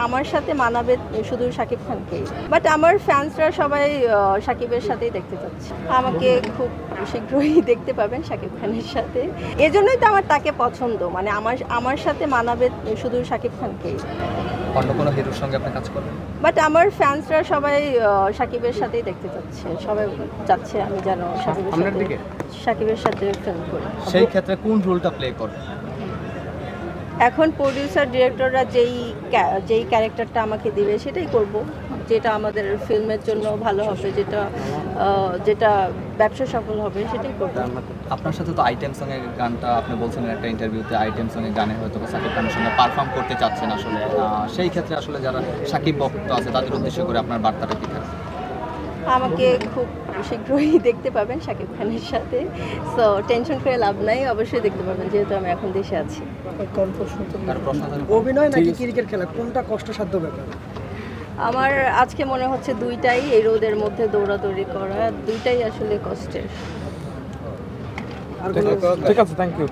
আমার সাথে মানাবে শুধু শাকিব খানকেই, বাট আমার ফ্যান্সরা সবাই শাকিবের সাথেই দেখতে চাচ্ছে। আমাকে খুব শীঘ্রই দেখতে পাবেন শাকিব খানের সাথে, এজন্যই তো আমার তাকে পছন্দ, মানে আমার সাথে মানাবে শুধু শাকিব খানকেই। অন্য কোনো হিরোর সঙ্গে আপনি কাজ করবেন? বাট আমার ফ্যান্সরা সবাই শাকিবের সাথেই দেখতে চাচ্ছে, সবাই চাচ্ছে আমি যেন শাকিবের সাথে ফিল্ম করি। সেই ক্ষেত্রে কোন রোলটা প্লে করবেন? এখন প্রডিউসার ডিরেক্টররা যেই ক্যারেক্টারটা আমাকে দিবে সেটাই করব, যেটা আমাদের ফিল্মের জন্য ভালো হবে, যেটা ব্যবসা সফল হবে সেটাই করব। আপনার সাথে তো আইটেম সঙ্গের গানটা আপনি বলছিলেন একটা ইন্টারভিউতে, আইটেম সঙ্গে গানে হয়তো সাকিব খানের সঙ্গে পারফর্ম করতে চাচ্ছেন আসলে, সেই ক্ষেত্রে আসলে যারা সাকিব ভক্ত আছে তাদের উদ্দেশ্য করে আপনার বার্তাটা কী থাকবে? আমাকে খুব শীঘ্রই দেখতে পাবেন শাকিব খানের সাথে, সো টেনশন করে লাভ নাই, অবশ্যই দেখতে পাবেন যেহেতু আমি এখন দেশে আছি। অভিনয় নাকি ক্রিকেট খেলা, কোনটা কষ্টসাধ্য ব্যাপার? আমার আজকে মনে হচ্ছে দুইটাই, এই রোদের মধ্যে দৌড়াদৌড়ি করা দুইটাই আসলে কষ্টের। আর কোনো ঠিক আছে, থ্যাংক ইউ।